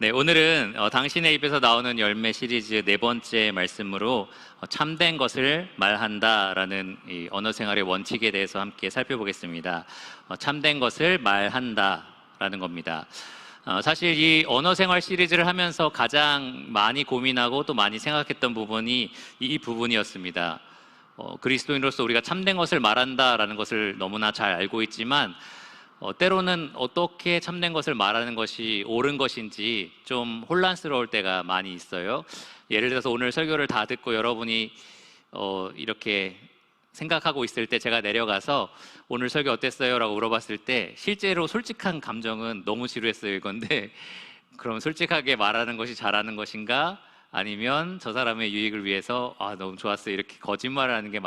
네, 오늘은 당신의 입에서 나오는 열매 시리즈 네 번째 말씀으로 참된 것을 말한다라는 이 언어 생활의 원칙에 대해서 함께 살펴보겠습니다. 참된 것을 말한다라는 겁니다. 사실 이 언어 생활 시리즈를 하면서 가장 많이 고민하고 또 많이 생각했던 부분이 이 부분이었습니다. 그리스도인으로서 우리가 참된 것을 말한다라는 것을 너무나 잘 알고 있지만 때로는 어떻게 참된 것을 말하는 것이 옳은 것인지 좀 혼란스러울 때가 많이 있어요. 예를 들어서 오늘 설교를 다 듣고 여러분이 이렇게 생각하고 있을 때 제가 내려가서 오늘 설교 어땠어요? 라고 물어봤을 때 실제로 솔직한 감정은 너무 지루했어요 이건데 그럼 솔직하게 말하는 것이 잘하는 것인가? 아니면 저 사람의 유익을 위해서 너무 좋았어요 이렇게 거짓말을 하는 게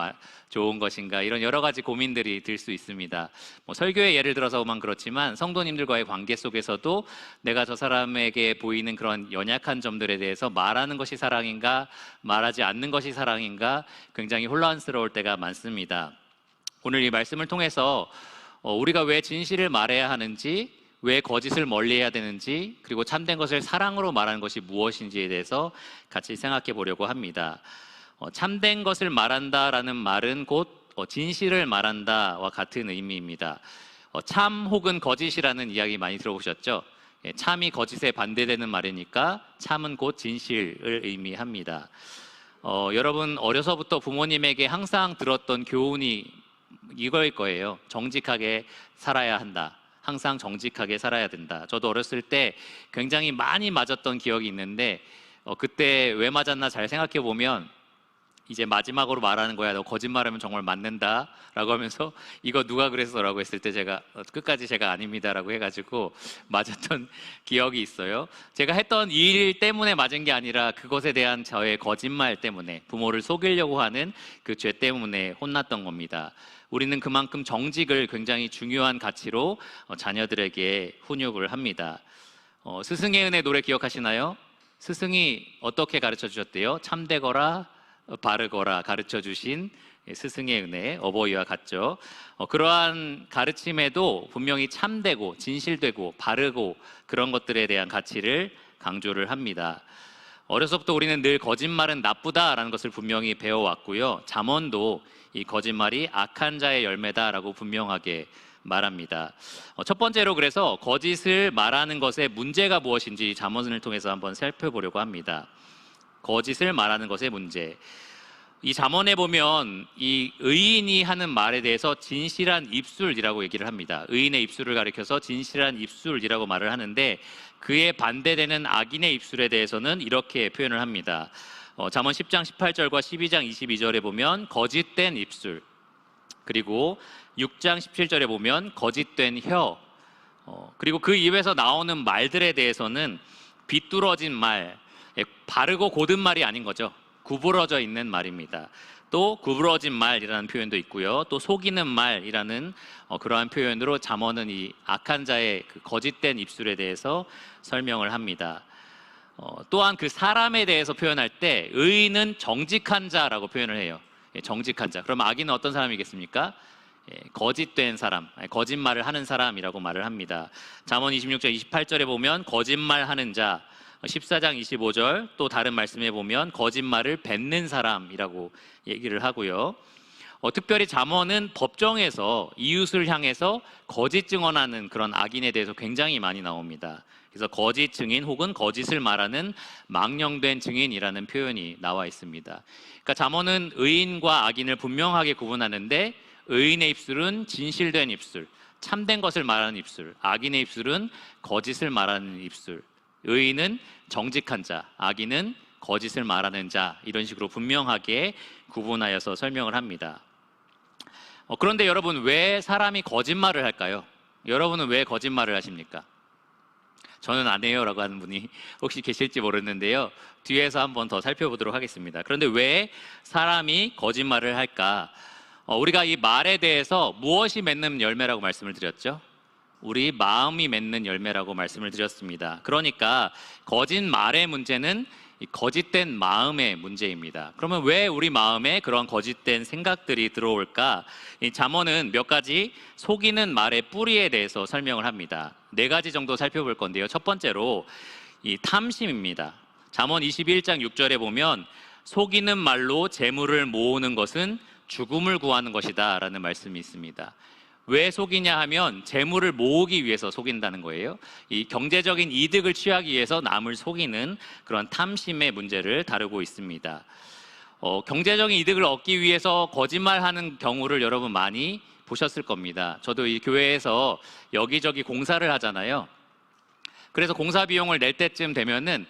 좋은 것인가, 이런 여러 가지 고민들이 들 수 있습니다. 설교의 예를 들어서만 그렇지만 성도님들과의 관계 속에서도 내가 저 사람에게 보이는 그런 연약한 점들에 대해서 말하는 것이 사랑인가 말하지 않는 것이 사랑인가 굉장히 혼란스러울 때가 많습니다. 오늘 이 말씀을 통해서 우리가 왜 진실을 말해야 하는지, 왜 거짓을 멀리해야 되는지, 그리고 참된 것을 사랑으로 말하는 것이 무엇인지에 대해서 같이 생각해 보려고 합니다. 참된 것을 말한다라는 말은 곧 진실을 말한다와 같은 의미입니다. 참 혹은 거짓이라는 이야기 많이 들어보셨죠? 참이 거짓에 반대되는 말이니까 참은 곧 진실을 의미합니다. 여러분 어려서부터 부모님에게 항상 들었던 교훈이 이거일 거예요. 정직하게 살아야 한다. 항상 정직하게 살아야 된다. 저도 어렸을 때 굉장히 많이 맞았던 기억이 있는데 그때 왜 맞았나 잘 생각해 보면 이제 마지막으로 말하는 거야. 너 거짓말하면 정말 맞는다 라고 하면서 이거 누가 그랬어? 라고 했을 때 제가 끝까지 제가 아닙니다 라고 해가지고 맞았던 기억이 있어요. 제가 했던 일 때문에 맞은 게 아니라 그것에 대한 저의 거짓말 때문에, 부모를 속이려고 하는 그 죄 때문에 혼났던 겁니다. 우리는 그만큼 정직을 굉장히 중요한 가치로 자녀들에게 훈육을 합니다. 스승의 은혜 노래 기억하시나요? 스승이 어떻게 가르쳐 주셨대요? 참되거라 바르거라 가르쳐 주신 스승의 은혜, 어버이와 같죠. 그러한 가르침에도 분명히 참되고 진실되고 바르고 그런 것들에 대한 가치를 강조를 합니다. 어려서부터 우리는 늘 거짓말은 나쁘다라는 것을 분명히 배워왔고요. 잠언도 이 거짓말이 악한 자의 열매다라고 분명하게 말합니다. 첫 번째로 그래서 거짓을 말하는 것의 문제가 무엇인지 잠언을 통해서 한번 살펴보려고 합니다. 거짓을 말하는 것의 문제. 이 잠언에 보면 이 의인이 하는 말에 대해서 진실한 입술이라고 얘기를 합니다. 의인의 입술을 가리켜서 진실한 입술이라고 말을 하는데 그에 반대되는 악인의 입술에 대해서는 이렇게 표현을 합니다. 잠언 10장 18절과 12장 22절에 보면 거짓된 입술, 그리고 6장 17절에 보면 거짓된 혀, 그리고 그 입에서 나오는 말들에 대해서는 비뚤어진 말, 바르고 곧은 말이 아닌 거죠. 구부러져 있는 말입니다. 또 구부러진 말이라는 표현도 있고요. 또 속이는 말이라는 그러한 표현으로 잠언은 이 악한 자의 그 거짓된 입술에 대해서 설명을 합니다. 또한 그 사람에 대해서 표현할 때 의인은 정직한 자라고 표현을 해요. 정직한 자. 그럼 악인은 어떤 사람이겠습니까? 거짓된 사람, 거짓말을 하는 사람이라고 말을 합니다. 잠언 26장 28절에 보면 거짓말하는 자, 14장 25절 또 다른 말씀에 보면 거짓말을 뱉는 사람이라고 얘기를 하고요. 특별히 잠언은 법정에서 이웃을 향해서 거짓 증언하는 그런 악인에 대해서 굉장히 많이 나옵니다. 그래서 거짓 증인 혹은 거짓을 말하는 망령된 증인이라는 표현이 나와 있습니다. 그러니까 잠언은 의인과 악인을 분명하게 구분하는데 의인의 입술은 진실된 입술, 참된 것을 말하는 입술, 악인의 입술은 거짓을 말하는 입술, 의인은 정직한 자, 악인은 거짓을 말하는 자, 이런 식으로 분명하게 구분하여서 설명을 합니다. 그런데 여러분, 왜 사람이 거짓말을 할까요? 여러분은 왜 거짓말을 하십니까? 저는 안 해요 라고 하는 분이 혹시 계실지 모르는데요, 뒤에서 한번 더 살펴보도록 하겠습니다. 그런데 왜 사람이 거짓말을 할까? 우리가 이 말에 대해서 무엇이 맺는 열매라고 말씀을 드렸죠? 우리 마음이 맺는 열매라고 말씀을 드렸습니다. 그러니까 거짓말의 문제는 거짓된 마음의 문제입니다. 그러면 왜 우리 마음에 그런 거짓된 생각들이 들어올까? 이 잠언은 몇 가지 속이는 말의 뿌리에 대해서 설명을 합니다. 4가지 정도 살펴볼 건데요. 첫 번째로 이 탐심입니다. 잠언 21장 6절에 보면 속이는 말로 재물을 모으는 것은 죽음을 구하는 것이다 라는 말씀이 있습니다. 왜 속이냐 하면 재물을 모으기 위해서 속인다는 거예요. 이 경제적인 이득을 취하기 위해서 남을 속이는 그런 탐심의 문제를 다루고 있습니다. 경제적인 이득을 얻기 위해서 거짓말하는 경우를 여러분 많이 보셨을 겁니다. 저도 이 교회에서 여기저기 공사를 하잖아요. 그래서 공사 비용을 낼 때쯤 되면은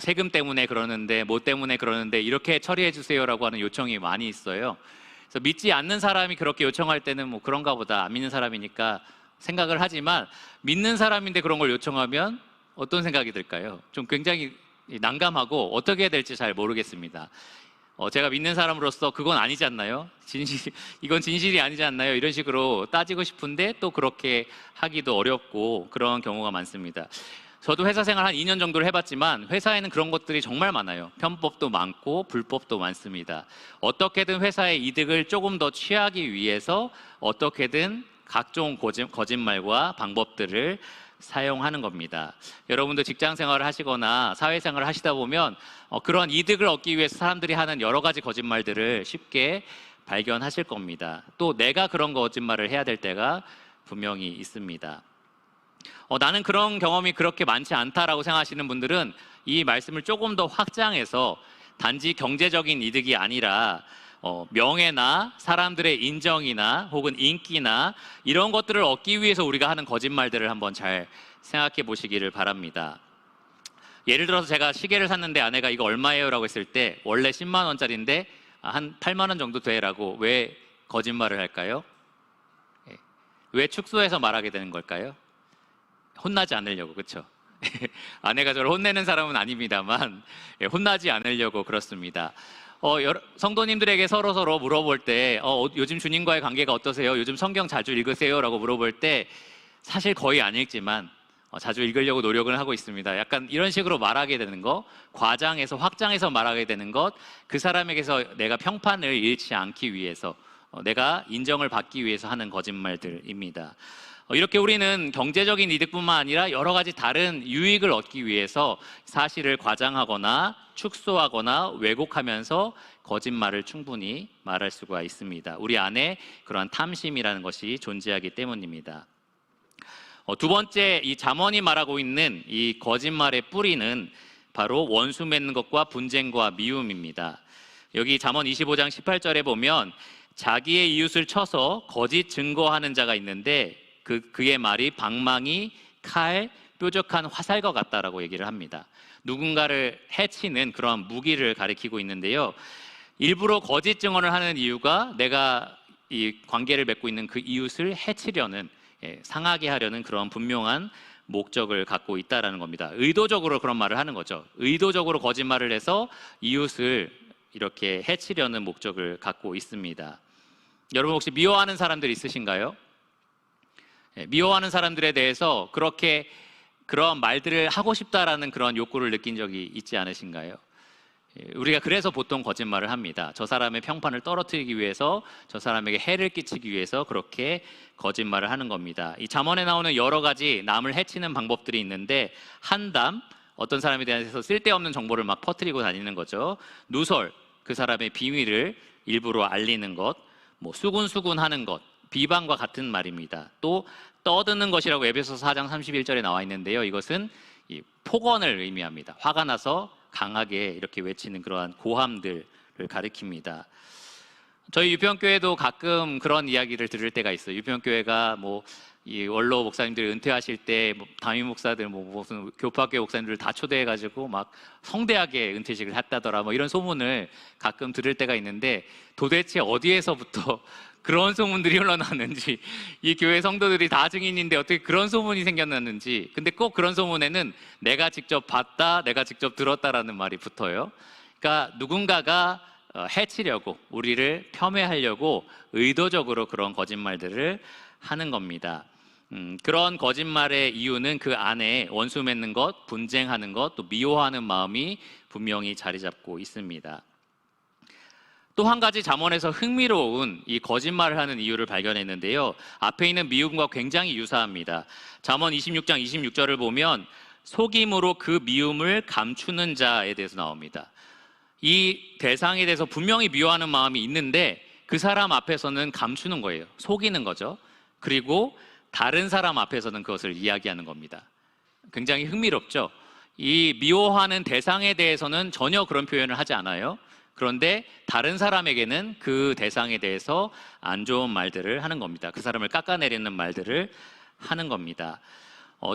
세금 때문에 그러는데 뭐 때문에 그러는데 이렇게 처리해 주세요라고 하는 요청이 많이 있어요. 그래서 믿지 않는 사람이 그렇게 요청할 때는 뭐 그런가 보다, 안 믿는 사람이니까 생각을 하지만 믿는 사람인데 그런 걸 요청하면 어떤 생각이 들까요? 좀 굉장히 난감하고 어떻게 해야 될지 잘 모르겠습니다. 제가 믿는 사람으로서 그건 아니지 않나요? 이건 진실이 아니지 않나요? 이런 식으로 따지고 싶은데 또 그렇게 하기도 어렵고 그런 경우가 많습니다. 저도 회사 생활 한 2년 정도를 해봤지만 회사에는 그런 것들이 정말 많아요. 편법도 많고 불법도 많습니다. 어떻게든 회사의 이득을 조금 더 취하기 위해서 어떻게든 각종 거짓말과 방법들을 사용하는 겁니다. 여러분도 직장 생활을 하시거나 사회생활을 하시다 보면 그런 이득을 얻기 위해서 사람들이 하는 여러 가지 거짓말들을 쉽게 발견하실 겁니다. 또 내가 그런 거짓말을 해야 될 때가 분명히 있습니다. 나는 그런 경험이 그렇게 많지 않다라고 생각하시는 분들은 이 말씀을 조금 더 확장해서 단지 경제적인 이득이 아니라 명예나 사람들의 인정이나 혹은 인기나 이런 것들을 얻기 위해서 우리가 하는 거짓말들을 한번 잘 생각해 보시기를 바랍니다. 예를 들어서 제가 시계를 샀는데 아내가 이거 얼마예요? 라고 했을 때 원래 10만 원짜리인데 한 8만 원 정도 돼라고 왜 거짓말을 할까요? 왜 축소해서 말하게 되는 걸까요? 혼나지 않으려고, 그렇죠? 아내가 저를 혼내는 사람은 아닙니다만 혼나지 않으려고 그렇습니다. 성도님들에게 서로 물어볼 때 요즘 주님과의 관계가 어떠세요? 요즘 성경 자주 읽으세요? 라고 물어볼 때 사실 거의 안 읽지만 자주 읽으려고 노력을 하고 있습니다. 약간 이런 식으로 말하게 되는 것, 과장해서 확장해서 말하게 되는 것, 그 사람에게서 내가 평판을 잃지 않기 위해서, 내가 인정을 받기 위해서 하는 거짓말들입니다. 이렇게 우리는 경제적인 이득뿐만 아니라 여러 가지 다른 유익을 얻기 위해서 사실을 과장하거나 축소하거나 왜곡하면서 거짓말을 충분히 말할 수가 있습니다. 우리 안에 그러한 탐심이라는 것이 존재하기 때문입니다. 두 번째, 이 잠언이 말하고 있는 이 거짓말의 뿌리는 바로 원수 맺는 것과 분쟁과 미움입니다. 여기 잠언 25장 18절에 보면 자기의 이웃을 쳐서 거짓 증거하는 자가 있는데 그의 말이 방망이, 칼, 뾰족한 화살과 같다라고 얘기를 합니다. 누군가를 해치는 그런 무기를 가리키고 있는데요. 일부러 거짓 증언을 하는 이유가 내가 이 관계를 맺고 있는 그 이웃을 해치려는, 상하게 하려는 그런 분명한 목적을 갖고 있다라는 겁니다. 의도적으로 그런 말을 하는 거죠. 의도적으로 거짓말을 해서 이웃을 이렇게 해치려는 목적을 갖고 있습니다. 여러분 혹시 미워하는 사람들 있으신가요? 미워하는 사람들에 대해서 그렇게 그런 말들을 하고 싶다라는 그런 욕구를 느낀 적이 있지 않으신가요? 우리가 그래서 보통 거짓말을 합니다. 저 사람의 평판을 떨어뜨리기 위해서, 저 사람에게 해를 끼치기 위해서 그렇게 거짓말을 하는 겁니다. 이 잠언에 나오는 여러 가지 남을 해치는 방법들이 있는데, 한담, 어떤 사람에 대해서 쓸데없는 정보를 막 퍼뜨리고 다니는 거죠. 누설, 그 사람의 비밀을 일부러 알리는 것, 뭐 수군수군하는 것, 비방과 같은 말입니다. 또 떠드는 것이라고 에베소서 4장 31절에 나와 있는데요. 이것은 이 폭언을 의미합니다. 화가 나서 강하게 이렇게 외치는 그러한 고함들을 가리킵니다. 저희 유평교회도 가끔 그런 이야기를 들을 때가 있어요. 유평교회가 뭐 이 원로 목사님들이 은퇴하실 때 담임 목사들 무슨 교파교회 목사님들을 다 초대해가지고 막 성대하게 은퇴식을 했다더라 뭐 이런 소문을 가끔 들을 때가 있는데, 도대체 어디에서부터 그런 소문들이 흘러나는지, 이 교회 성도들이 다 증인인데 어떻게 그런 소문이 생겨났는지. 근데 꼭 그런 소문에는 내가 직접 봤다, 내가 직접 들었다라는 말이 붙어요. 그러니까 누군가가 해치려고, 우리를 폄훼하려고 의도적으로 그런 거짓말들을 하는 겁니다. 그런 거짓말의 이유는 그 안에 원수 맺는 것, 분쟁하는 것, 또 미워하는 마음이 분명히 자리 잡고 있습니다. 또 한 가지 잠언에서 흥미로운 이 거짓말을 하는 이유를 발견했는데요. 앞에 있는 미움과 굉장히 유사합니다. 잠언 26장 26절을 보면 속임으로 그 미움을 감추는 자에 대해서 나옵니다. 이 대상에 대해서 분명히 미워하는 마음이 있는데 그 사람 앞에서는 감추는 거예요. 속이는 거죠. 그리고 다른 사람 앞에서는 그것을 이야기하는 겁니다. 굉장히 흥미롭죠. 이 미워하는 대상에 대해서는 전혀 그런 표현을 하지 않아요. 그런데 다른 사람에게는 그 대상에 대해서 안 좋은 말들을 하는 겁니다. 그 사람을 깎아내리는 말들을 하는 겁니다.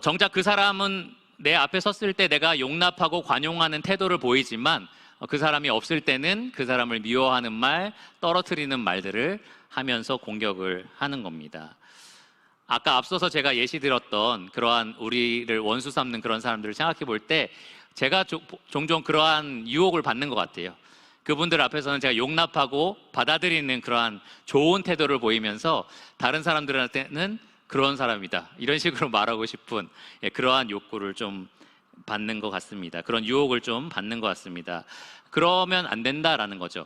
정작 그 사람은 내 앞에 섰을 때 내가 용납하고 관용하는 태도를 보이지만 그 사람이 없을 때는 그 사람을 미워하는 말, 떨어뜨리는 말들을 하면서 공격을 하는 겁니다. 아까 앞서서 제가 예시 들었던 그러한 우리를 원수 삼는 그런 사람들을 생각해 볼 때 제가 종종 그러한 유혹을 받는 것 같아요. 그분들 앞에서는 제가 용납하고 받아들이는 그러한 좋은 태도를 보이면서 다른 사람들한테는 그런 사람이다 이런 식으로 말하고 싶은 그러한 욕구를 좀 받는 것 같습니다. 그런 유혹을 좀 받는 것 같습니다. 그러면 안 된다라는 거죠.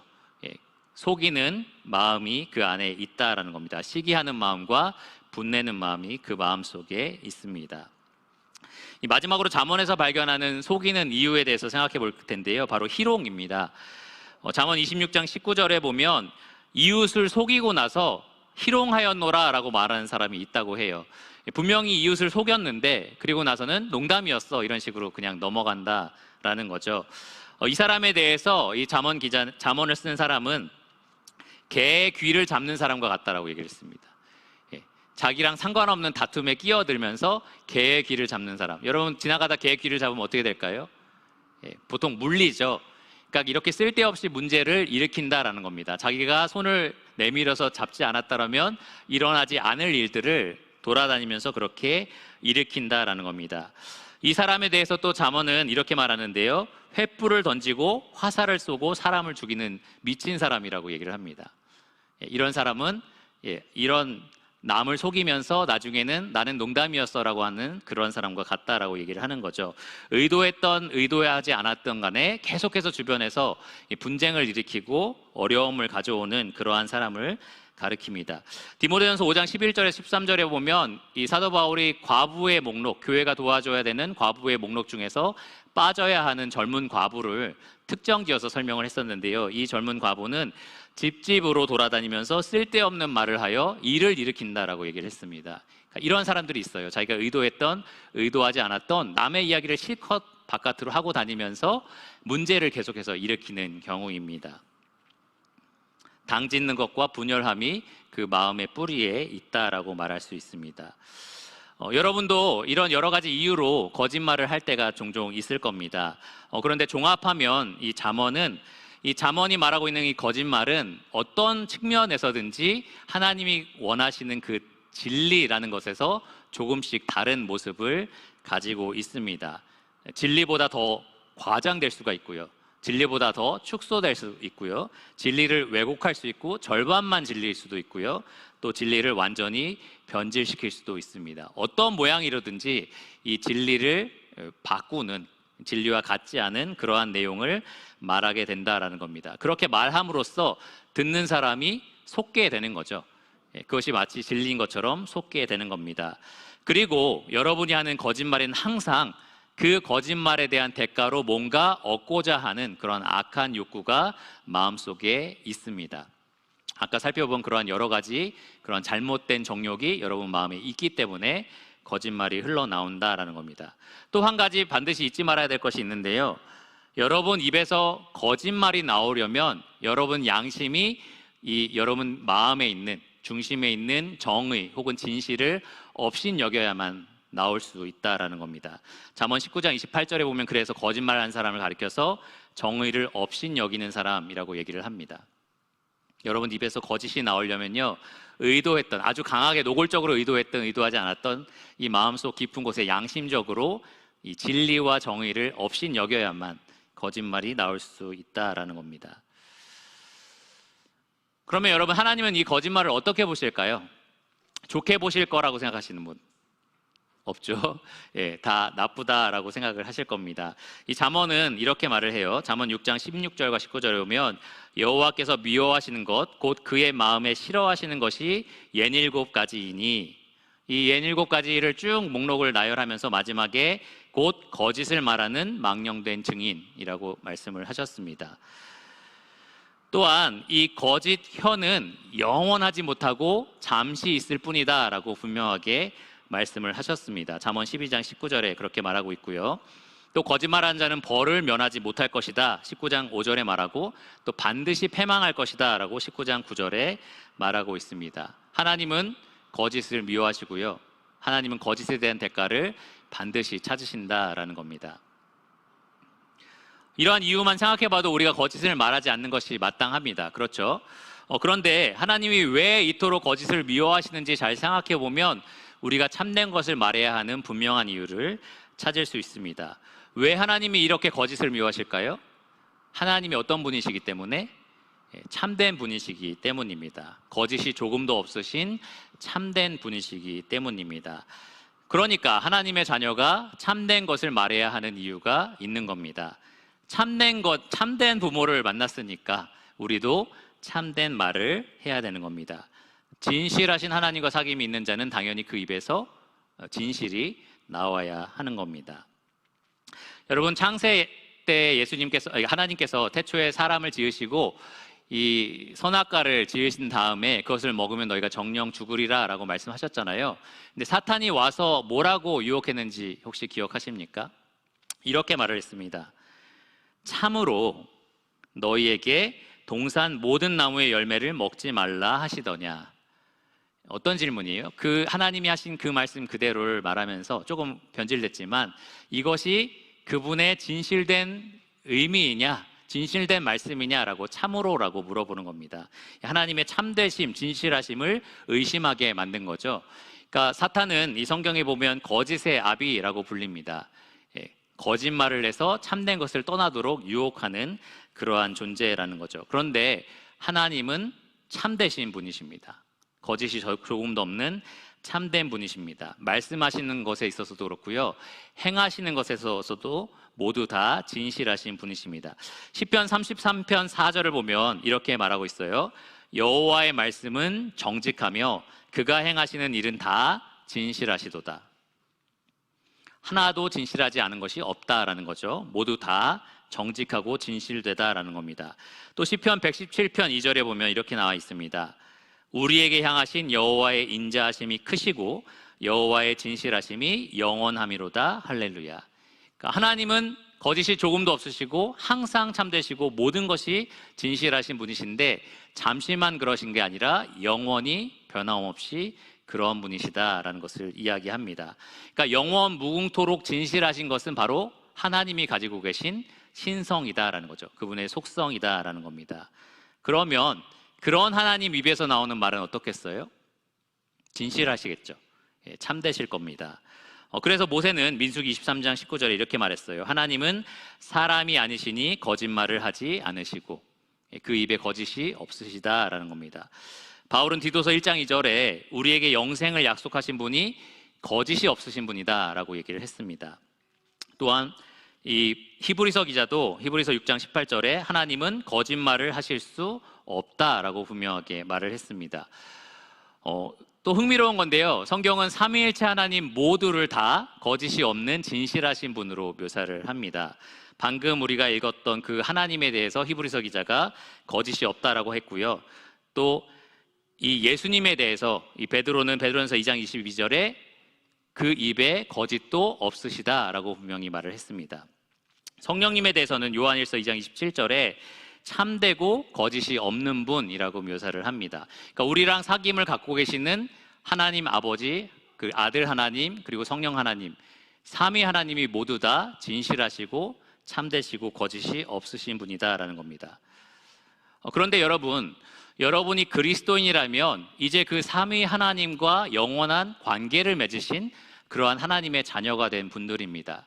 속이는 마음이 그 안에 있다라는 겁니다. 시기하는 마음과 분내는 마음이 그 마음 속에 있습니다. 마지막으로 잠언에서 발견하는 속이는 이유에 대해서 생각해 볼 텐데요. 바로 희롱입니다. 잠언 26장 19절에 보면 이웃을 속이고 나서 희롱하였노라 라고 말하는 사람이 있다고 해요. 분명히 이웃을 속였는데 그리고 나서는 농담이었어 이런 식으로 그냥 넘어간다라는 거죠. 이 사람에 대해서 이 잠언을 쓰는 사람은 개의 귀를 잡는 사람과 같다라고 얘기를 했습니다. 자기랑 상관없는 다툼에 끼어들면서 개의 귀를 잡는 사람. 여러분 지나가다 개의 귀를 잡으면 어떻게 될까요? 보통 물리죠. 그러니까 이렇게 쓸데없이 문제를 일으킨다라는 겁니다. 자기가 손을 내밀어서 잡지 않았다면 일어나지 않을 일들을 돌아다니면서 그렇게 일으킨다라는 겁니다. 이 사람에 대해서 또 잠언은 이렇게 말하는데요. 횃불을 던지고 화살을 쏘고 사람을 죽이는 미친 사람이라고 얘기를 합니다. 이런 사람은 이런 남을 속이면서 나중에는 나는 농담이었어라고 하는 그런 사람과 같다라고 얘기를 하는 거죠. 의도했던 의도하지 않았던 간에 계속해서 주변에서 분쟁을 일으키고 어려움을 가져오는 그러한 사람을 가리킵니다. 디모데전서 5장 11절에 13절에 보면 이 사도 바울이 과부의 목록, 교회가 도와줘야 되는 과부의 목록 중에서 빠져야 하는 젊은 과부를 특정지어서 설명을 했었는데요. 이 젊은 과부는 집집으로 돌아다니면서 쓸데없는 말을 하여 일을 일으킨다라고 얘기를 했습니다. 그러니까 이런 사람들이 있어요. 자기가 의도했던, 의도하지 않았던 남의 이야기를 실컷 바깥으로 하고 다니면서 문제를 계속해서 일으키는 경우입니다. 당짓는 것과 분열함이 그 마음의 뿌리에 있다라고 말할 수 있습니다. 여러분도 이런 여러 가지 이유로 거짓말을 할 때가 종종 있을 겁니다. 그런데 종합하면 이 잠언이 말하고 있는 이 거짓말은 어떤 측면에서든지 하나님이 원하시는 그 진리라는 것에서 조금씩 다른 모습을 가지고 있습니다. 진리보다 더 과장될 수가 있고요. 진리보다 더 축소될 수 있고요. 진리를 왜곡할 수 있고 절반만 진리일 수도 있고요. 또 진리를 완전히 변질시킬 수도 있습니다. 어떤 모양이로든지 이 진리를 바꾸는, 진리와 같지 않은 그러한 내용을 말하게 된다라는 겁니다. 그렇게 말함으로써 듣는 사람이 속게 되는 거죠. 그것이 마치 진리인 것처럼 속게 되는 겁니다. 그리고 여러분이 하는 거짓말은 항상 그 거짓말에 대한 대가로 뭔가 얻고자 하는 그런 악한 욕구가 마음속에 있습니다. 아까 살펴본 그러한 여러 가지 그런 잘못된 정욕이 여러분 마음에 있기 때문에 거짓말이 흘러나온다라는 겁니다. 또 한 가지 반드시 잊지 말아야 될 것이 있는데요. 여러분 입에서 거짓말이 나오려면 여러분 양심이 여러분 마음에 있는, 중심에 있는 정의 혹은 진실을 업신여겨야만 나올 수 있다라는 겁니다. 잠언 19장 28절에 보면 그래서 거짓말한 사람을 가리켜서 정의를 업신여기는 사람이라고 얘기를 합니다. 여러분 입에서 거짓이 나오려면요, 의도했던, 아주 강하게 노골적으로 의도했던, 의도하지 않았던 이 마음속 깊은 곳에 양심적으로 이 진리와 정의를 업신여겨야만 거짓말이 나올 수 있다라는 겁니다. 그러면 여러분, 하나님은 이 거짓말을 어떻게 보실까요? 좋게 보실 거라고 생각하시는 분 없죠? 다 나쁘다라고 생각을 하실 겁니다. 이 잠언은 이렇게 말을 해요. 잠언 6장 16절과 19절에 보면 여호와께서 미워하시는 것, 곧 그의 마음에 싫어하시는 것이 67가지이니, 이 67가지를 쭉 목록을 나열하면서 마지막에 곧 거짓을 말하는 망령된 증인이라고 말씀을 하셨습니다. 또한 이 거짓 혀는 영원하지 못하고 잠시 있을 뿐이다 라고 분명하게 말씀을 하셨습니다. 잠언 12장 19절에 그렇게 말하고 있고요. 또 거짓말하는 자는 벌을 면하지 못할 것이다 19장 5절에 말하고, 또 반드시 패망할 것이다 라고 19장 9절에 말하고 있습니다. 하나님은 거짓을 미워하시고요, 하나님은 거짓에 대한 대가를 반드시 찾으신다라는 겁니다. 이러한 이유만 생각해봐도 우리가 거짓을 말하지 않는 것이 마땅합니다. 그렇죠? 그런데 하나님이 왜 이토록 거짓을 미워하시는지 잘 생각해보면 우리가 참된 것을 말해야 하는 분명한 이유를 찾을 수 있습니다. 왜 하나님이 이렇게 거짓을 미워하실까요? 하나님이 어떤 분이시기 때문에? 참된 분이시기 때문입니다. 거짓이 조금도 없으신 참된 분이시기 때문입니다. 그러니까 하나님의 자녀가 참된 것을 말해야 하는 이유가 있는 겁니다. 참된 부모를 만났으니까 우리도 참된 말을 해야 되는 겁니다. 진실하신 하나님과 사귐이 있는 자는 당연히 그 입에서 진실이 나와야 하는 겁니다. 여러분, 창세 때 하나님께서 태초에 사람을 지으시고 이 선악과를 지으신 다음에 그것을 먹으면 너희가 정령 죽으리라 라고 말씀하셨잖아요. 근데 사탄이 와서 뭐라고 유혹했는지 혹시 기억하십니까? 이렇게 말을 했습니다. 참으로 너희에게 동산 모든 나무의 열매를 먹지 말라 하시더냐. 어떤 질문이에요? 그 하나님이 하신 그 말씀 그대로를 말하면서 조금 변질됐지만 이것이 그분의 진실된 의미이냐, 진실된 말씀이냐라고 참으로라고 물어보는 겁니다. 하나님의 참되심, 진실하심을 의심하게 만든 거죠. 그러니까 사탄은 이 성경에 보면 거짓의 아비라고 불립니다. 거짓말을 해서 참된 것을 떠나도록 유혹하는 그러한 존재라는 거죠. 그런데 하나님은 참되신 분이십니다. 거짓이 조금도 없는 참된 분이십니다. 말씀하시는 것에 있어서도 그렇고요, 행하시는 것에 있어서도 모두 다 진실하신 분이십니다. 시편 33편 4절을 보면 이렇게 말하고 있어요. 여호와의 말씀은 정직하며 그가 행하시는 일은 다 진실하시도다. 하나도 진실하지 않은 것이 없다라는 거죠. 모두 다 정직하고 진실되다라는 겁니다. 또 시편 117편 2절에 보면 이렇게 나와 있습니다. 우리에게 향하신 여호와의 인자하심이 크시고 여호와의 진실하심이 영원함이로다. 할렐루야. 그러니까 하나님은 거짓이 조금도 없으시고 항상 참되시고 모든 것이 진실하신 분이신데 잠시만 그러신 게 아니라 영원히 변함없이 그런 분이시다라는 것을 이야기합니다. 그러니까 영원 무궁토록 진실하신 것은 바로 하나님이 가지고 계신 신성이다라는 거죠. 그분의 속성이다라는 겁니다. 그러면 그런 하나님 입에서 나오는 말은 어떻겠어요? 진실하시겠죠. 참되실 겁니다. 그래서 모세는 민수기 23장 19절에 이렇게 말했어요. 하나님은 사람이 아니시니 거짓말을 하지 않으시고 그 입에 거짓이 없으시다라는 겁니다. 바울은 디도서 1장 2절에 우리에게 영생을 약속하신 분이 거짓이 없으신 분이다라고 얘기를 했습니다. 또한 이 히브리서 기자도 히브리서 6장 18절에 하나님은 거짓말을 하실 수 없다라고 분명하게 말을 했습니다. 또 흥미로운 건데요, 성경은 삼위일체 하나님 모두를 다 거짓이 없는 진실하신 분으로 묘사를 합니다. 방금 우리가 읽었던 그 하나님에 대해서 히브리서 기자가 거짓이 없다라고 했고요, 또 이 예수님에 대해서 이 베드로전서 2장 22절에 그 입에 거짓도 없으시다라고 분명히 말을 했습니다. 성령님에 대해서는 요한일서 2장 27절에 참되고 거짓이 없는 분이라고 묘사를 합니다. 그러니까 우리랑 사귐을 갖고 계시는 하나님 아버지, 그 아들 하나님, 그리고 성령 하나님, 삼위 하나님이 모두 다 진실하시고 참되시고 거짓이 없으신 분이다라는 겁니다. 그런데 여러분이 그리스도인이라면 이제 그 삼위 하나님과 영원한 관계를 맺으신 그러한 하나님의 자녀가 된 분들입니다.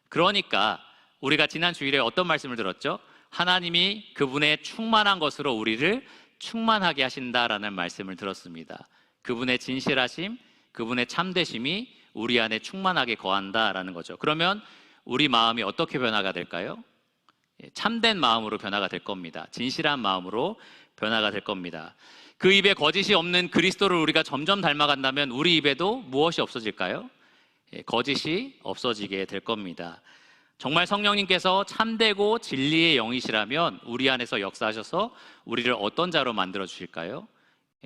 그러니까 우리가 지난 주일에 어떤 말씀을 들었죠? 하나님이 그분의 충만한 것으로 우리를 충만하게 하신다라는 말씀을 들었습니다. 그분의 진실하심, 그분의 참되심이 우리 안에 충만하게 거한다라는 거죠. 그러면 우리 마음이 어떻게 변화가 될까요? 참된 마음으로 변화가 될 겁니다. 진실한 마음으로 변화가 될 겁니다. 그 입에 거짓이 없는 그리스도를 우리가 점점 닮아간다면 우리 입에도 무엇이 없어질까요? 거짓이 없어지게 될 겁니다. 정말 성령님께서 참되고 진리의 영이시라면 우리 안에서 역사하셔서 우리를 어떤 자로 만들어 주실까요?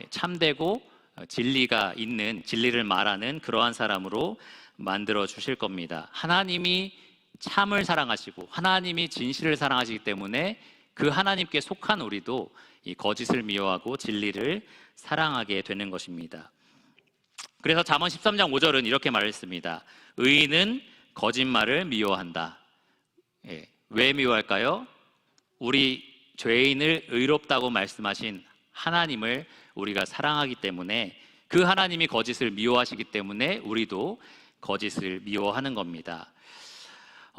참되고 진리가 있는, 진리를 말하는 그러한 사람으로 만들어 주실 겁니다. 하나님이 참을 사랑하시고 하나님이 진실을 사랑하시기 때문에 그 하나님께 속한 우리도 이 거짓을 미워하고 진리를 사랑하게 되는 것입니다. 그래서 잠언 13장 5절은 이렇게 말했습니다. 의인은 거짓말을 미워한다. 왜 미워할까요? 우리 죄인을 의롭다고 말씀하신 하나님을 우리가 사랑하기 때문에, 그 하나님이 거짓을 미워하시기 때문에 우리도 거짓을 미워하는 겁니다.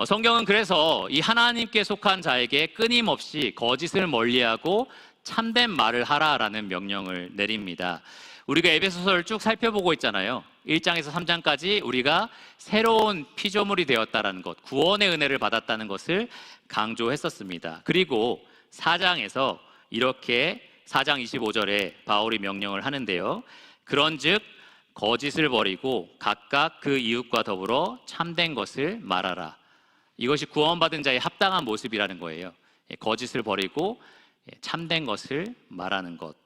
성경은 그래서 이 하나님께 속한 자에게 끊임없이 거짓을 멀리하고 참된 말을 하라라는 명령을 내립니다. 우리가 에베소서를 쭉 살펴보고 있잖아요. 1장에서 3장까지 우리가 새로운 피조물이 되었다는 것, 구원의 은혜를 받았다는 것을 강조했었습니다. 그리고 4장에서 이렇게 4장 25절에 바울이 명령을 하는데요. 그런즉 거짓을 버리고 각각 그 이웃과 더불어 참된 것을 말하라. 이것이 구원받은 자의 합당한 모습이라는 거예요. 거짓을 버리고 참된 것을 말하는 것.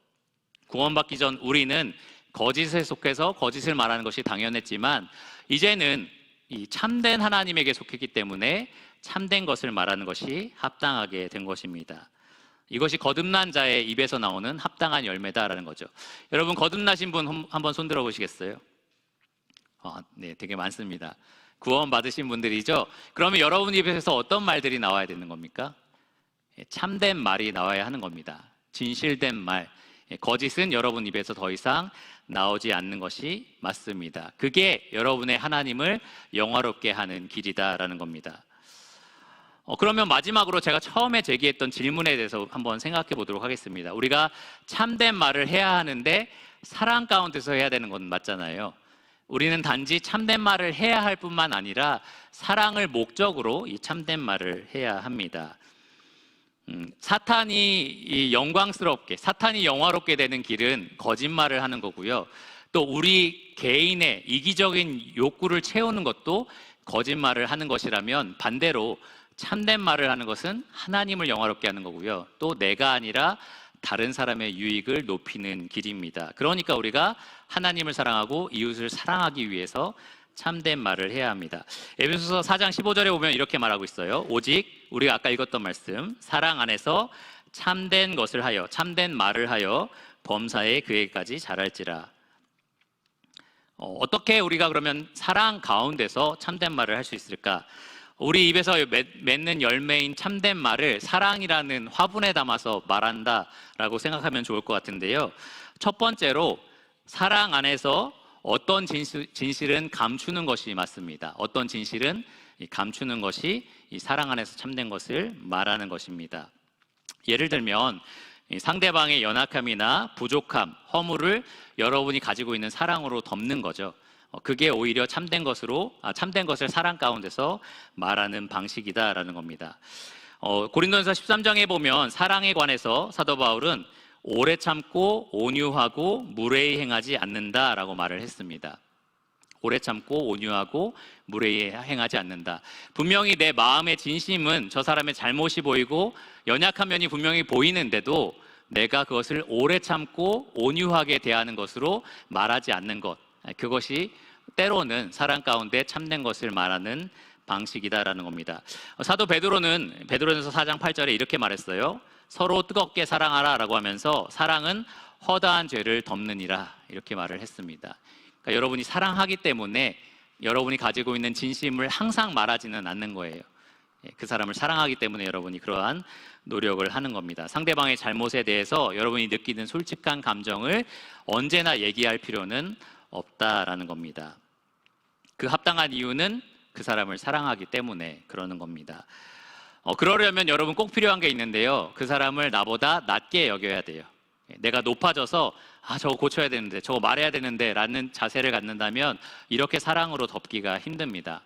구원받기 전 우리는 거짓에 속해서 거짓을 말하는 것이 당연했지만, 이제는 이 참된 하나님에게 속했기 때문에 참된 것을 말하는 것이 합당하게 된 것입니다. 이것이 거듭난 자의 입에서 나오는 합당한 열매다라는 거죠. 여러분, 거듭나신 분 한번 손 들어 보시겠어요? 네, 되게 많습니다. 구원 받으신 분들이죠. 그러면 여러분 입에서 어떤 말들이 나와야 되는 겁니까? 참된 말이 나와야 하는 겁니다. 진실된 말. 거짓은 여러분 입에서 더 이상 나오지 않는 것이 맞습니다. 그게 여러분의 하나님을 영화롭게 하는 길이다라는 겁니다. 그러면 마지막으로 제가 처음에 제기했던 질문에 대해서 한번 생각해 보도록 하겠습니다. 우리가 참된 말을 해야 하는데 사랑 가운데서 해야 되는 건 맞잖아요. 우리는 단지 참된 말을 해야 할 뿐만 아니라 사랑을 목적으로 이 참된 말을 해야 합니다. 사탄이 영화롭게 되는 길은 거짓말을 하는 거고요. 또 우리 개인의 이기적인 욕구를 채우는 것도 거짓말을 하는 것이라면, 반대로 참된 말을 하는 것은 하나님을 영화롭게 하는 거고요. 또 내가 아니라 다른 사람의 유익을 높이는 길입니다. 그러니까 우리가 하나님을 사랑하고 이웃을 사랑하기 위해서 참된 말을 해야 합니다. 에베소서 4장 15절에 보면 이렇게 말하고 있어요. 오직 우리가 아까 읽었던 말씀, 사랑 안에서 참된 것을 하여, 참된 말을 하여 범사에 그에게까지 자랄지라. 어떻게 우리가 그러면 사랑 가운데서 참된 말을 할 수 있을까? 우리 입에서 맺는 열매인 참된 말을 사랑이라는 화분에 담아서 말한다라고 생각하면 좋을 것 같은데요. 첫 번째로, 사랑 안에서 어떤 진실은 감추는 것이 맞습니다. 어떤 진실은 감추는 것이 이 사랑 안에서 참된 것을 말하는 것입니다. 예를 들면 상대방의 연약함이나 부족함, 허물을 여러분이 가지고 있는 사랑으로 덮는 거죠. 그게 오히려 참된 것을 사랑 가운데서 말하는 방식이다라는 겁니다. 고린도전서 13장에 보면 사랑에 관해서 사도 바울은 오래 참고 온유하고 무례히 행하지 않는다라고 말을 했습니다. 오래 참고 온유하고 무례히 행하지 않는다. 분명히 내 마음의 진심은 저 사람의 잘못이 보이고 연약한 면이 분명히 보이는데도 내가 그것을 오래 참고 온유하게 대하는 것으로 말하지 않는 것, 그것이 때로는 사랑 가운데 참된 것을 말하는 방식이다라는 겁니다. 사도 베드로는 베드로전서 4장 8절에 이렇게 말했어요. 서로 뜨겁게 사랑하라 라고 하면서 사랑은 허다한 죄를 덮느니라, 이렇게 말을 했습니다. 그러니까 여러분이 사랑하기 때문에 여러분이 가지고 있는 진심을 항상 말하지는 않는 거예요. 그 사람을 사랑하기 때문에 여러분이 그러한 노력을 하는 겁니다. 상대방의 잘못에 대해서 여러분이 느끼는 솔직한 감정을 언제나 얘기할 필요는 없다라는 겁니다. 그 합당한 이유는 그 사람을 사랑하기 때문에 그러는 겁니다. 그러려면 여러분 꼭 필요한 게 있는데요. 그 사람을 나보다 낮게 여겨야 돼요. 내가 높아져서 저거 고쳐야 되는데, 저거 말해야 되는데 라는 자세를 갖는다면 이렇게 사랑으로 덮기가 힘듭니다.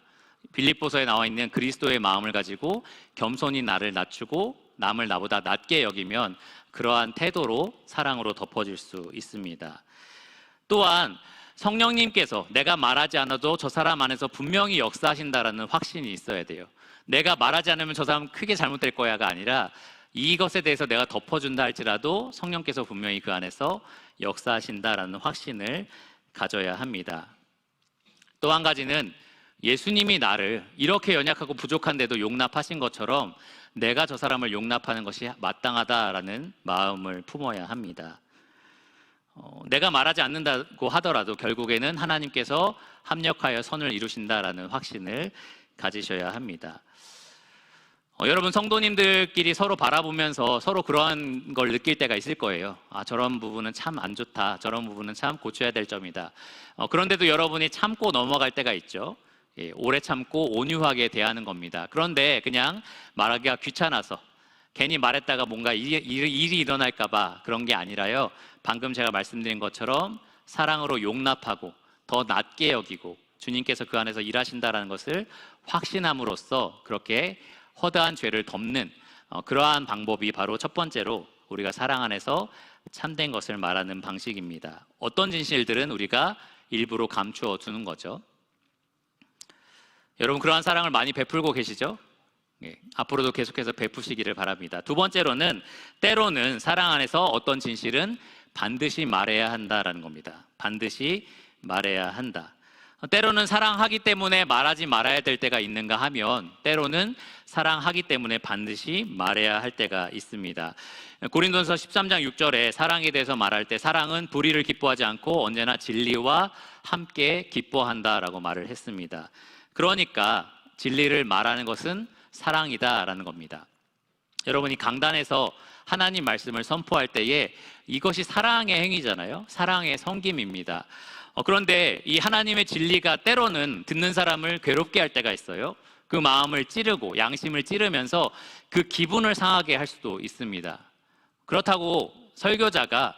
빌립보서에 나와 있는 그리스도의 마음을 가지고 겸손히 나를 낮추고 남을 나보다 낮게 여기면 그러한 태도로 사랑으로 덮어질 수 있습니다. 또한 성령님께서 내가 말하지 않아도 저 사람 안에서 분명히 역사하신다라는 확신이 있어야 돼요. 내가 말하지 않으면 저 사람 크게 잘못될 거야가 아니라 이것에 대해서 내가 덮어준다 할지라도 성령께서 분명히 그 안에서 역사하신다라는 확신을 가져야 합니다. 또 한 가지는 예수님이 나를 이렇게 연약하고 부족한데도 용납하신 것처럼 내가 저 사람을 용납하는 것이 마땅하다라는 마음을 품어야 합니다. 내가 말하지 않는다고 하더라도 결국에는 하나님께서 합력하여 선을 이루신다라는 확신을 가지셔야 합니다. 여러분 성도님들끼리 서로 바라보면서 서로 그러한 걸 느낄 때가 있을 거예요. 저런 부분은 참 안 좋다. 저런 부분은 참 고쳐야 될 점이다. 그런데도 여러분이 참고 넘어갈 때가 있죠. 오래 참고 온유하게 대하는 겁니다. 그런데 그냥 말하기가 귀찮아서 괜히 말했다가 뭔가 일이 일어날까 봐 그런 게 아니라요. 방금 제가 말씀드린 것처럼 사랑으로 용납하고 더 낮게 여기고 주님께서 그 안에서 일하신다는 것을 확신함으로써 그렇게 허다한 죄를 덮는 그러한 방법이 바로 첫 번째로 우리가 사랑 안에서 참된 것을 말하는 방식입니다. 어떤 진실들은 우리가 일부러 감추어 두는 거죠. 여러분 그러한 사랑을 많이 베풀고 계시죠? 앞으로도 계속해서 베푸시기를 바랍니다. 두 번째로는 때로는 사랑 안에서 어떤 진실은 반드시 말해야 한다라는 겁니다. 반드시 말해야 한다. 때로는 사랑하기 때문에 말하지 말아야 될 때가 있는가 하면 때로는 사랑하기 때문에 반드시 말해야 할 때가 있습니다. 고린도전서 13장 6절에 사랑에 대해서 말할 때 사랑은 불의를 기뻐하지 않고 언제나 진리와 함께 기뻐한다라고 말을 했습니다. 그러니까 진리를 말하는 것은 사랑이다라는 겁니다. 여러분이 강단에서 하나님 말씀을 선포할 때에 이것이 사랑의 행위잖아요. 사랑의 섬김입니다. 그런데 이 하나님의 진리가 때로는 듣는 사람을 괴롭게 할 때가 있어요. 그 마음을 찌르고 양심을 찌르면서 그 기분을 상하게 할 수도 있습니다. 그렇다고 설교자가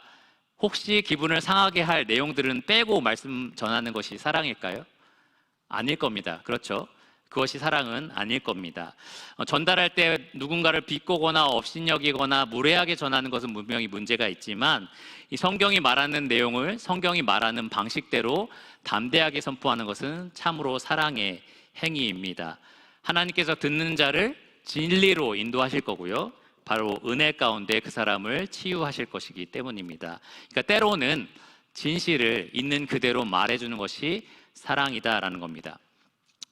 혹시 기분을 상하게 할 내용들은 빼고 말씀 전하는 것이 사랑일까요? 아닐 겁니다. 그렇죠? 그것이 사랑은 아닐 겁니다. 전달할 때 누군가를 비꼬거나 업신여기거나 무례하게 전하는 것은 분명히 문제가 있지만 이 성경이 말하는 내용을 성경이 말하는 방식대로 담대하게 선포하는 것은 참으로 사랑의 행위입니다. 하나님께서 듣는 자를 진리로 인도하실 거고요. 바로 은혜 가운데 그 사람을 치유하실 것이기 때문입니다. 그러니까 때로는 진실을 있는 그대로 말해주는 것이 사랑이다라는 겁니다.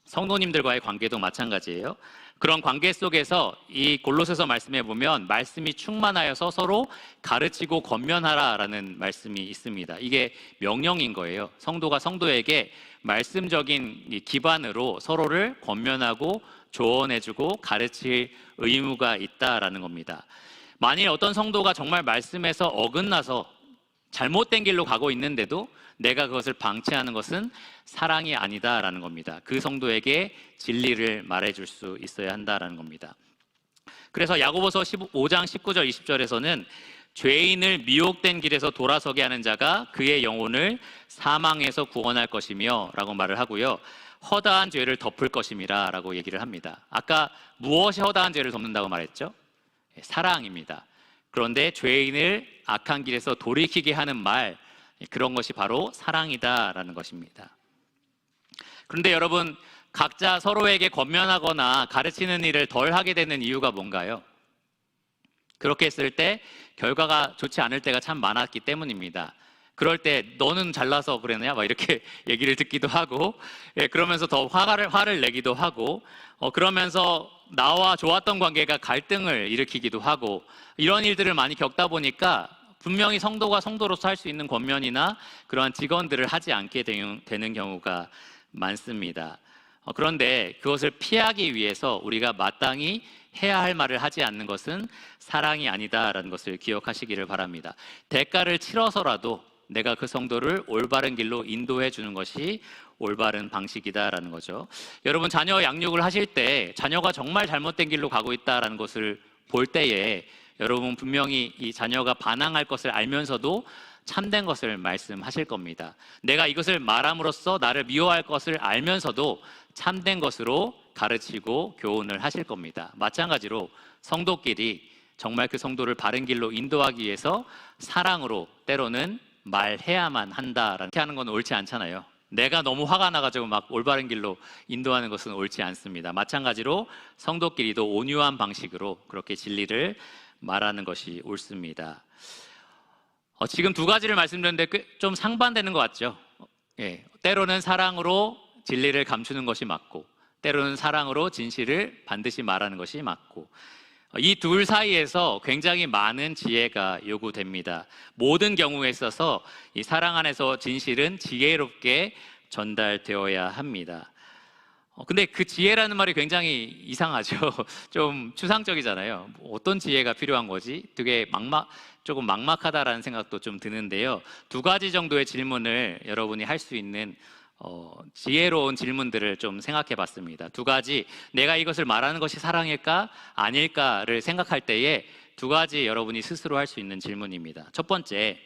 성도님들과의 관계도 마찬가지예요. 그런 관계 속에서 이 골로새서 말씀에 보면 말씀이 충만하여서 서로 가르치고 권면하라라는 말씀이 있습니다. 이게 명령인 거예요. 성도가 성도에게 말씀적인 기반으로 서로를 권면하고 조언해주고 가르칠 의무가 있다라는 겁니다. 만일 어떤 성도가 정말 말씀에서 어긋나서 잘못된 길로 가고 있는데도 내가 그것을 방치하는 것은 사랑이 아니다라는 겁니다. 그 성도에게 진리를 말해줄 수 있어야 한다라는 겁니다. 그래서 야고보서 5장 19절 20절에서는 죄인을 미혹된 길에서 돌아서게 하는 자가 그의 영혼을 사망에서 구원할 것이며 라고 말을 하고요. 허다한 죄를 덮을 것임이라 라고 얘기를 합니다. 아까 무엇이 허다한 죄를 덮는다고 말했죠? 사랑입니다. 그런데 죄인을 악한 길에서 돌이키게 하는 말, 그런 것이 바로 사랑이다라는 것입니다. 그런데 여러분, 각자 서로에게 권면하거나 가르치는 일을 덜 하게 되는 이유가 뭔가요? 그렇게 했을 때 결과가 좋지 않을 때가 참 많았기 때문입니다. 그럴 때 너는 잘나서 그러냐? 막 이렇게 얘기를 듣기도 하고, 그러면서 더 화를 내기도 하고, 그러면서 나와 좋았던 관계가 갈등을 일으키기도 하고, 이런 일들을 많이 겪다 보니까 분명히 성도가 성도로서 할 수 있는 권면이나 그러한 직원들을 하지 않게 되는 경우가 많습니다. 그런데 그것을 피하기 위해서 우리가 마땅히 해야 할 말을 하지 않는 것은 사랑이 아니다라는 것을 기억하시기를 바랍니다. 대가를 치러서라도 내가 그 성도를 올바른 길로 인도해 주는 것이 올바른 방식이다라는 거죠. 여러분, 자녀 양육을 하실 때 자녀가 정말 잘못된 길로 가고 있다라는 것을 볼 때에 여러분 분명히 이 자녀가 반항할 것을 알면서도 참된 것을 말씀하실 겁니다. 내가 이것을 말함으로써 나를 미워할 것을 알면서도 참된 것으로 가르치고 교훈을 하실 겁니다. 마찬가지로 성도끼리 정말 그 성도를 바른 길로 인도하기 위해서 사랑으로 때로는 말해야만 한다라는 게 하는 건 옳지 않잖아요. 내가 너무 화가 나가지고 막 올바른 길로 인도하는 것은 옳지 않습니다. 마찬가지로 성도끼리도 온유한 방식으로 그렇게 진리를 말하는 것이 옳습니다. 지금 두 가지를 말씀드렸는데 좀 상반되는 것 같죠? 때로는 사랑으로 진리를 감추는 것이 맞고, 때로는 사랑으로 진실을 반드시 말하는 것이 맞고, 이 둘 사이에서 굉장히 많은 지혜가 요구됩니다. 모든 경우에 있어서 이 사랑 안에서 진실은 지혜롭게 전달되어야 합니다. 근데 그 지혜라는 말이 굉장히 이상하죠. 좀 추상적이잖아요. 어떤 지혜가 필요한 거지? 되게 조금 막막하다라는 생각도 좀 드는데요. 두 가지 정도의 질문을 여러분이 할 수 있는 지혜로운 질문들을 좀 생각해 봤습니다. 두 가지, 내가 이것을 말하는 것이 사랑일까 아닐까를 생각할 때에 두 가지 여러분이 스스로 할 수 있는 질문입니다. 첫 번째,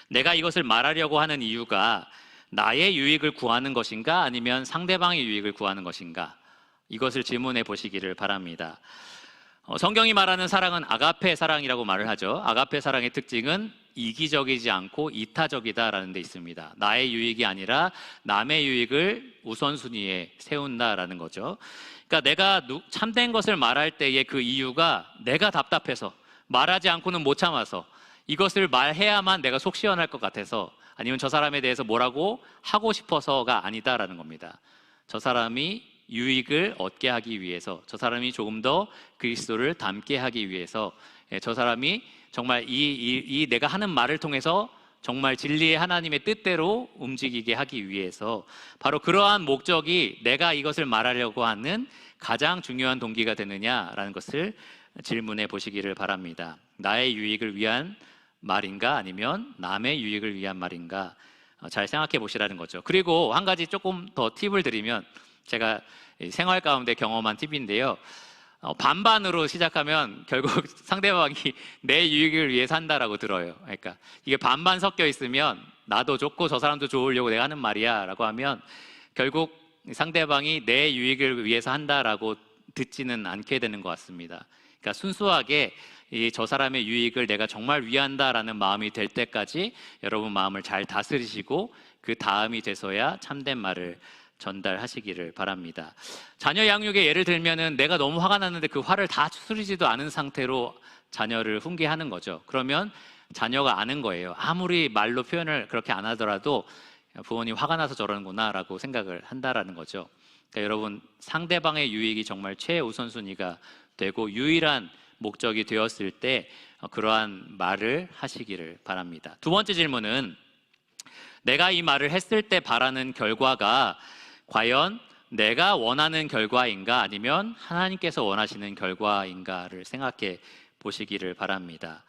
내가 이것을 말하려고 하는 이유가 나의 유익을 구하는 것인가 아니면 상대방의 유익을 구하는 것인가, 이것을 질문해 보시기를 바랍니다. 성경이 말하는 사랑은 아가페 사랑이라고 말을 하죠. 아가페 사랑의 특징은 이기적이지 않고 이타적이다라는 데 있습니다. 나의 유익이 아니라 남의 유익을 우선순위에 세운다라는 거죠. 그러니까 내가 참된 것을 말할 때의 그 이유가 내가 답답해서, 말하지 않고는 못 참아서, 이것을 말해야만 내가 속 시원할 것 같아서, 아니면 저 사람에 대해서 뭐라고 하고 싶어서가 아니다라는 겁니다. 저 사람이 유익을 얻게 하기 위해서, 저 사람이 조금 더 그리스도를 닮게 하기 위해서, 저 사람이 정말 이 내가 하는 말을 통해서 정말 진리의 하나님의 뜻대로 움직이게 하기 위해서, 바로 그러한 목적이 내가 이것을 말하려고 하는 가장 중요한 동기가 되느냐라는 것을 질문해 보시기를 바랍니다. 나의 유익을 위한 말인가 아니면 남의 유익을 위한 말인가, 잘 생각해 보시라는 거죠. 그리고 한 가지 조금 더 팁을 드리면, 제가 생활 가운데 경험한 팁인데요, 반반으로 시작하면 결국 상대방이 내 유익을 위해 산다라고 들어요. 그러니까 이게 반반 섞여 있으면 나도 좋고 저 사람도 좋으려고 내가 하는 말이야 라고 하면 결국 상대방이 내 유익을 위해서 한다라고 듣지는 않게 되는 것 같습니다. 그러니까 순수하게 저 사람의 유익을 내가 정말 위한다라는 마음이 될 때까지 여러분 마음을 잘 다스리시고 그 다음이 돼서야 참된 말을 전달하시기를 바랍니다. 자녀 양육의 예를 들면은 내가 너무 화가 났는데 그 화를 다 추스리지도 않은 상태로 자녀를 훈계하는 거죠. 그러면 자녀가 아는 거예요. 아무리 말로 표현을 그렇게 안 하더라도 부모님 화가 나서 저러는구나 라고 생각을 한다라는 거죠. 그러니까 여러분, 상대방의 유익이 정말 최우선순위가 되고 유일한 목적이 되었을 때 그러한 말을 하시기를 바랍니다. 두 번째 질문은, 내가 이 말을 했을 때 바라는 결과가 과연 내가 원하는 결과인가 아니면 하나님께서 원하시는 결과인가를 생각해 보시기를 바랍니다.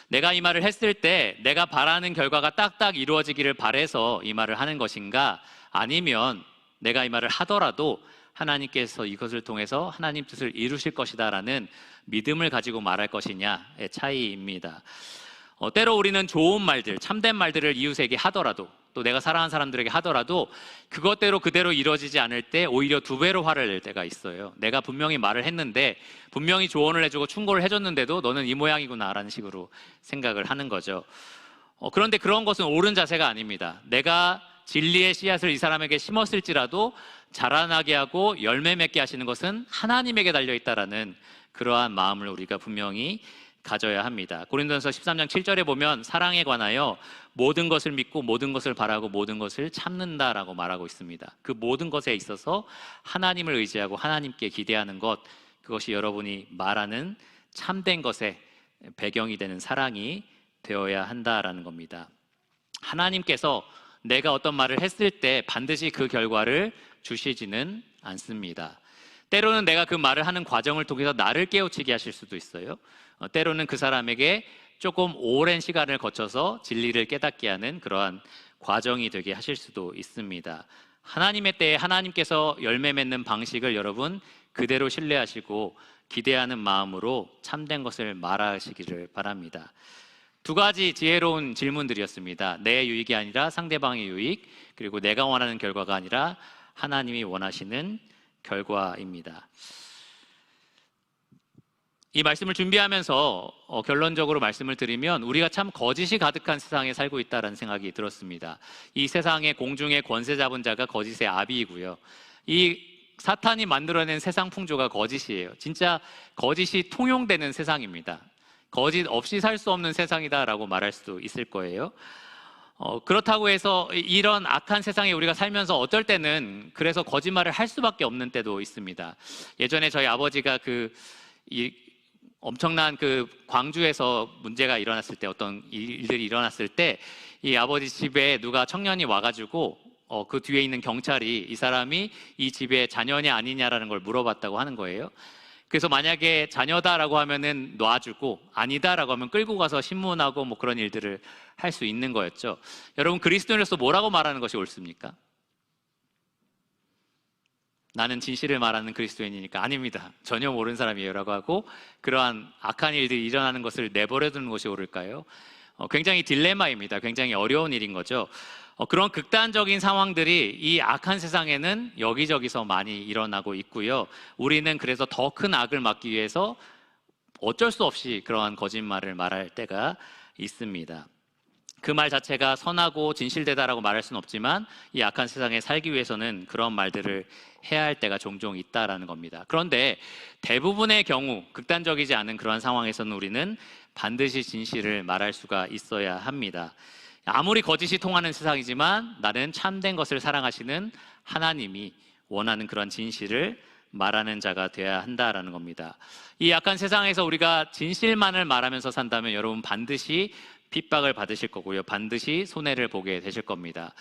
내가 이 말을 했을 때 내가 바라는 결과가 딱딱 이루어지기를 바라서 이 말을 하는 것인가, 아니면 내가 이 말을 하더라도 하나님께서 이것을 통해서 하나님 뜻을 이루실 것이다 라는 믿음을 가지고 말할 것이냐의 차이입니다. 때로 우리는 좋은 말들, 참된 말들을 이웃에게 하더라도, 또 내가 사랑하는 사람들에게 하더라도 그것대로 그대로 이루어지지 않을 때 오히려 두 배로 화를 낼 때가 있어요. 내가 분명히 말을 했는데, 분명히 조언을 해주고 충고를 해줬는데도 너는 이 모양이구나 라는 식으로 생각을 하는 거죠. 그런데 그런 것은 옳은 자세가 아닙니다. 내가 진리의 씨앗을 이 사람에게 심었을지라도 자라나게 하고 열매 맺게 하시는 것은 하나님에게 달려있다라는 그러한 마음을 우리가 분명히 가져야 합니다. 고린도전서 13장 7절에 보면 사랑에 관하여 모든 것을 믿고 모든 것을 바라고 모든 것을 참는다라고 말하고 있습니다. 그 모든 것에 있어서 하나님을 의지하고 하나님께 기대하는 것, 그것이 여러분이 말하는 참된 것의 배경이 되는 사랑이 되어야 한다라는 겁니다. 하나님께서 내가 어떤 말을 했을 때 반드시 그 결과를 주시지는 않습니다. 때로는 내가 그 말을 하는 과정을 통해서 나를 깨우치게 하실 수도 있어요. 때로는 그 사람에게 조금 오랜 시간을 거쳐서 진리를 깨닫게 하는 그러한 과정이 되게 하실 수도 있습니다. 하나님의 때에 하나님께서 열매 맺는 방식을 여러분 그대로 신뢰하시고 기대하는 마음으로 참된 것을 말하시기를 바랍니다. 두 가지 지혜로운 질문들이었습니다. 내 유익이 아니라 상대방의 유익, 그리고 내가 원하는 결과가 아니라 하나님이 원하시는 결과입니다. 이 말씀을 준비하면서 결론적으로 말씀을 드리면 우리가 참 거짓이 가득한 세상에 살고 있다는 생각이 들었습니다. 이 세상의 공중의 권세 잡은 자가 거짓의 아비이고요. 이 사탄이 만들어낸 세상 풍조가 거짓이에요. 진짜 거짓이 통용되는 세상입니다. 거짓 없이 살 수 없는 세상이다라고 말할 수도 있을 거예요. 그렇다고 해서 이런 악한 세상에 우리가 살면서 어떨 때는 그래서 거짓말을 할 수밖에 없는 때도 있습니다. 예전에 저희 아버지가 엄청난 광주에서 문제가 일어났을 때, 어떤 일들이 일어났을 때 이 아버지 집에 누가 청년이 와가지고 그 뒤에 있는 경찰이 이 사람이 이 집의 자녀냐 아니냐라는 걸 물어봤다고 하는 거예요. 그래서 만약에 자녀다라고 하면은 놔주고 아니다라고 하면 끌고 가서 신문하고 뭐 그런 일들을 할 수 있는 거였죠. 여러분, 그리스도인으로서 뭐라고 말하는 것이 옳습니까? 나는 진실을 말하는 그리스도인이니까 아닙니다. 전혀 모르는 사람이에요 라고 하고 그러한 악한 일들이 일어나는 것을 내버려 두는 것이 옳을까요? 굉장히 딜레마입니다. 굉장히 어려운 일인 거죠. 그런 극단적인 상황들이 이 악한 세상에는 여기저기서 많이 일어나고 있고요. 우리는 그래서 더 큰 악을 막기 위해서 어쩔 수 없이 그러한 거짓말을 말할 때가 있습니다. 그 말 자체가 선하고 진실되다라고 말할 수는 없지만 이 악한 세상에 살기 위해서는 그런 말들을 해야 할 때가 종종 있다라는 겁니다. 그런데 대부분의 경우 극단적이지 않은 그러한 상황에서는 우리는 반드시 진실을 말할 수가 있어야 합니다. 아무리 거짓이 통하는 세상이지만 나는 참된 것을 사랑하시는 하나님이 원하는 그런 진실을 말하는 자가 되어야 한다라는 겁니다. 이 악한 세상에서 우리가 진실만을 말하면서 산다면 여러분 반드시 핍박을 받으실 거고요. 반드시 손해를 보게 되실 겁니다.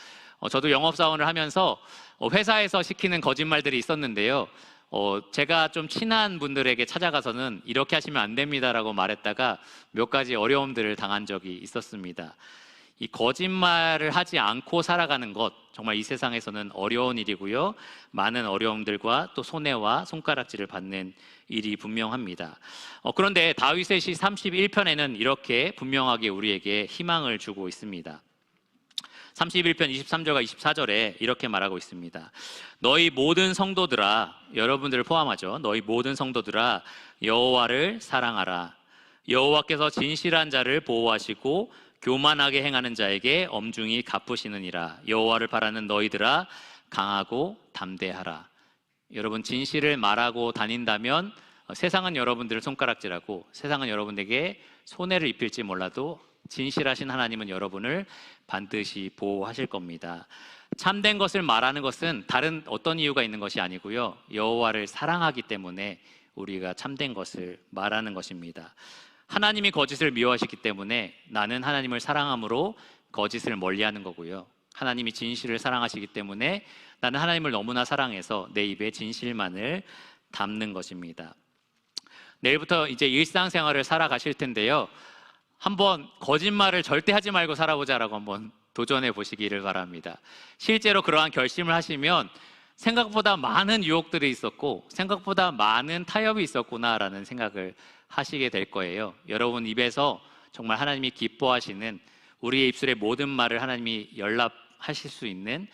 저도 영업사원을 하면서 회사에서 시키는 거짓말들이 있었는데요. 제가 좀 친한 분들에게 찾아가서는 이렇게 하시면 안 됩니다라고 말했다가 몇 가지 어려움들을 당한 적이 있었습니다. 이 거짓말을 하지 않고 살아가는 것, 정말 이 세상에서는 어려운 일이고요. 많은 어려움들과 또 손해와 손가락질을 받는 일이 분명합니다. 그런데 다윗의 시 31편에는 이렇게 분명하게 우리에게 희망을 주고 있습니다. 31편 23절과 24절에 이렇게 말하고 있습니다. 너희 모든 성도들아, 여러분들을 포함하죠. 너희 모든 성도들아, 여호와를 사랑하라. 여호와께서 진실한 자를 보호하시고 교만하게 행하는 자에게 엄중히 갚으시느니라. 여호와를 바라는 너희들아, 강하고 담대하라. 여러분, 진실을 말하고 다닌다면 세상은 여러분들을 손가락질하고 세상은 여러분에게 손해를 입힐지 몰라도 진실하신 하나님은 여러분을 반드시 보호하실 겁니다. 참된 것을 말하는 것은 다른 어떤 이유가 있는 것이 아니고요. 여호와를 사랑하기 때문에 우리가 참된 것을 말하는 것입니다. 하나님이 거짓을 미워하시기 때문에 나는 하나님을 사랑함으로 거짓을 멀리하는 거고요. 하나님이 진실을 사랑하시기 때문에 나는 하나님을 너무나 사랑해서 내 입에 진실만을 담는 것입니다. 내일부터 이제 일상생활을 살아가실 텐데요. 한번 거짓말을 절대 하지 말고 살아보자라고 한번 도전해 보시기를 바랍니다. 실제로 그러한 결심을 하시면 생각보다 많은 유혹들이 있었고 생각보다 많은 타협이 있었구나라는 생각을 하시게 될 거예요. 여러분 입에서 정말 하나님이 기뻐하시는 우리의 입술의 모든 말을 하나님이 연락하실 수 있는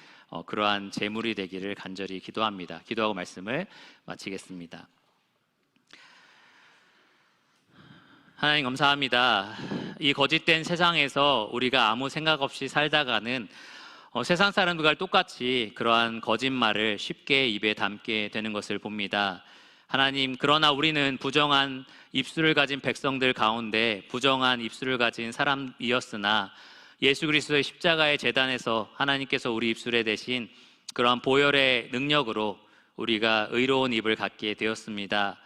그러한 제물이 되기를 간절히 기도합니다. 기도하고 말씀을 마치겠습니다. 하나님 감사합니다. 이 거짓된 세상에서 우리가 아무 생각 없이 살다가는 세상 사람들과 똑같이 그러한 거짓말을 쉽게 입에 담게 되는 것을 봅니다. 하나님, 그러나 우리는 부정한 입술을 가진 백성들 가운데 부정한 입술을 가진 사람이었으나 예수 그리스도의 십자가의 제단에서 하나님께서 우리 입술에 대신 그러한 보혈의 능력으로 우리가 의로운 입을 갖게 되었습니다.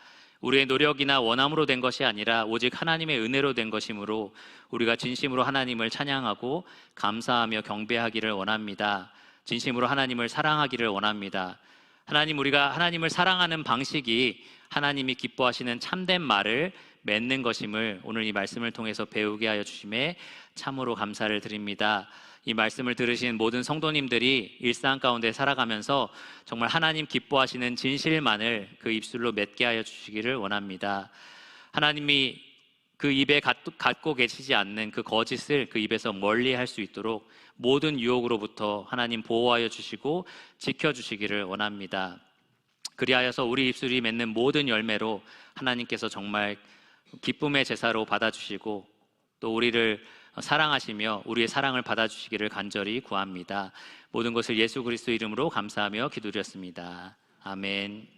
우리의 노력이나 원함으로 된 것이 아니라 오직 하나님의 은혜로 된 것이므로 우리가 진심으로 하나님을 찬양하고 감사하며 경배하기를 원합니다. 진심으로 하나님을 사랑하기를 원합니다. 하나님, 우리가 하나님을 사랑하는 방식이 하나님이 기뻐하시는 참된 말을 맺는 것임을 오늘 이 말씀을 통해서 배우게 하여 주심에 참으로 감사를 드립니다. 이 말씀을 들으신 모든 성도님들이 일상 가운데 살아가면서 정말 하나님 기뻐하시는 진실만을 그 입술로 맺게 하여 주시기를 원합니다. 하나님이 그 입에 갖고 계시지 않는 그 거짓을 그 입에서 멀리 할 수 있도록 모든 유혹으로부터 하나님 보호하여 주시고 지켜주시기를 원합니다. 그리하여서 우리 입술이 맺는 모든 열매로 하나님께서 정말 기쁨의 제사로 받아주시고 또 우리를 사랑하시며 우리의 사랑을 받아주시기를 간절히 구합니다. 모든 것을 예수 그리스도 이름으로 감사하며 기도드렸습니다. 아멘.